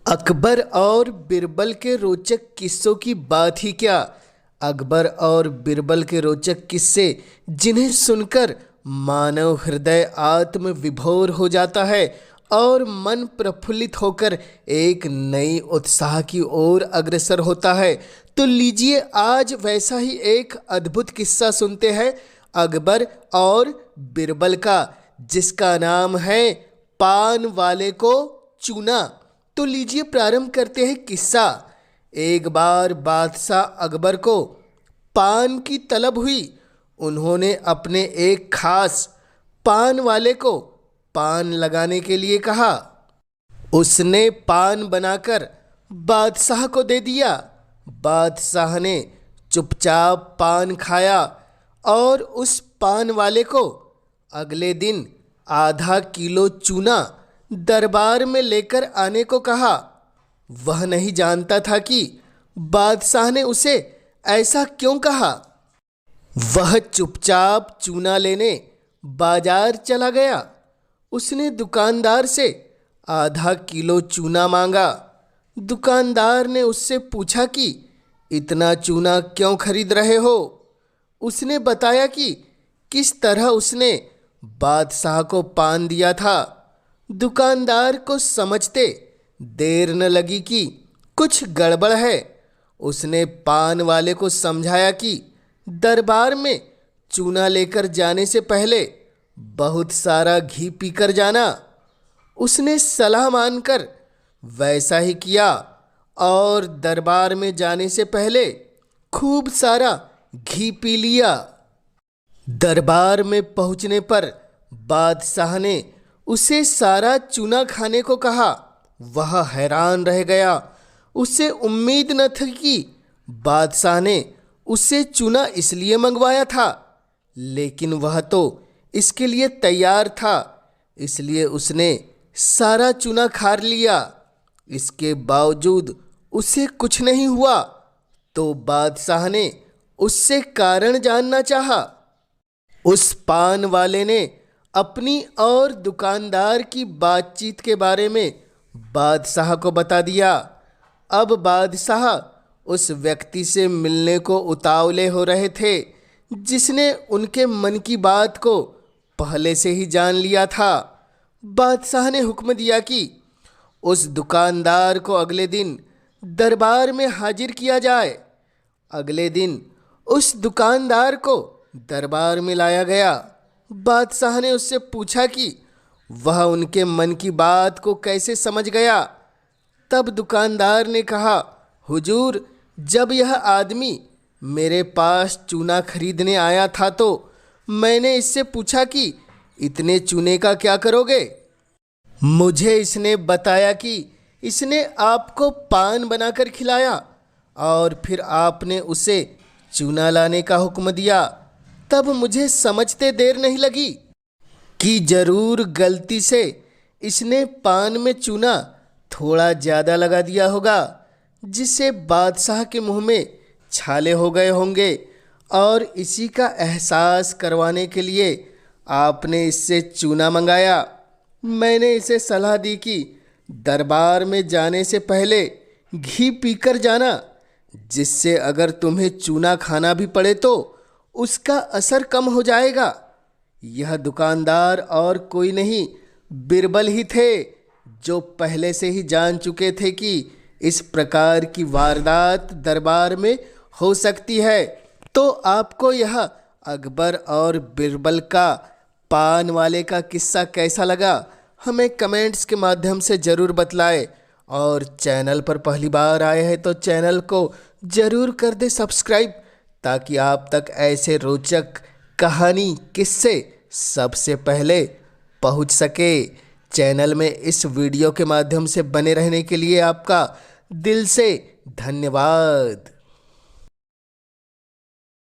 अकबर और बिरबल के रोचक किस्सों की बात ही क्या। अकबर और बिरबल के रोचक किस्से जिन्हें सुनकर मानव हृदय आत्म विभोर हो जाता है और मन प्रफुल्लित होकर एक नई उत्साह की ओर अग्रसर होता है। तो लीजिए आज वैसा ही एक अद्भुत किस्सा सुनते हैं अकबर और बिरबल का, जिसका नाम है पान वाले को चूना। तो लीजिए प्रारंभ करते हैं किस्सा। एक बार बादशाह अकबर को पान की तलब हुई। उन्होंने अपने एक खास पान वाले को पान लगाने के लिए कहा। उसने पान बनाकर बादशाह को दे दिया। बादशाह ने चुपचाप पान खाया और उस पान वाले को अगले दिन आधा किलो चूना दरबार में लेकर आने को कहा। वह नहीं जानता था कि बादशाह ने उसे ऐसा क्यों कहा। वह चुपचाप चूना लेने बाजार चला गया। उसने दुकानदार से आधा किलो चूना मांगा। दुकानदार ने उससे पूछा कि इतना चूना क्यों खरीद रहे हो। उसने बताया कि किस तरह उसने बादशाह को पान दिया था। दुकानदार को समझते देर न लगी कि कुछ गड़बड़ है। उसने पान वाले को समझाया कि दरबार में चूना लेकर जाने से पहले बहुत सारा घी पीकर जाना। उसने सलाह मानकर वैसा ही किया और दरबार में जाने से पहले खूब सारा घी पी लिया। दरबार में पहुंचने पर बादशाह ने उसे सारा चूना खाने को कहा। वह हैरान रह गया। उसे उम्मीद न थी कि बादशाह ने उससे चूना इसलिए मंगवाया था, लेकिन वह तो इसके लिए तैयार था, इसलिए उसने सारा चूना खा लिया। इसके बावजूद उसे कुछ नहीं हुआ, तो बादशाह ने उससे कारण जानना चाहा। उस पान वाले ने अपनी और दुकानदार की बातचीत के बारे में बादशाह को बता दिया। अब बादशाह उस व्यक्ति से मिलने को उतावले हो रहे थे जिसने उनके मन की बात को पहले से ही जान लिया था। बादशाह ने हुक्म दिया कि उस दुकानदार को अगले दिन दरबार में हाजिर किया जाए। अगले दिन उस दुकानदार को दरबार में लाया गया। बादशाह ने उससे पूछा कि वह उनके मन की बात को कैसे समझ गया। तब दुकानदार ने कहा, हुजूर, जब यह आदमी मेरे पास चूना खरीदने आया था तो मैंने इससे पूछा कि इतने चूने का क्या करोगे। मुझे इसने बताया कि इसने आपको पान बनाकर खिलाया और फिर आपने उसे चूना लाने का हुक्म दिया। तब मुझे समझते देर नहीं लगी कि जरूर गलती से इसने पान में चूना थोड़ा ज़्यादा लगा दिया होगा, जिससे बादशाह के मुंह में छाले हो गए होंगे, और इसी का एहसास करवाने के लिए आपने इससे चूना मंगाया। मैंने इसे सलाह दी कि दरबार में जाने से पहले घी पीकर जाना, जिससे अगर तुम्हें चूना खाना भी पड़े तो उसका असर कम हो जाएगा। यह दुकानदार और कोई नहीं, बिरबल ही थे, जो पहले से ही जान चुके थे कि इस प्रकार की वारदात दरबार में हो सकती है। तो आपको यह अकबर और बिरबल का पान वाले का किस्सा कैसा लगा, हमें कमेंट्स के माध्यम से ज़रूर बतलाएं। और चैनल पर पहली बार आए हैं तो चैनल को ज़रूर कर दे सब्सक्राइब, ताकि आप तक ऐसे रोचक कहानी किस्से सबसे पहले पहुंच सके। चैनल में इस वीडियो के माध्यम से बने रहने के लिए आपका दिल से धन्यवाद।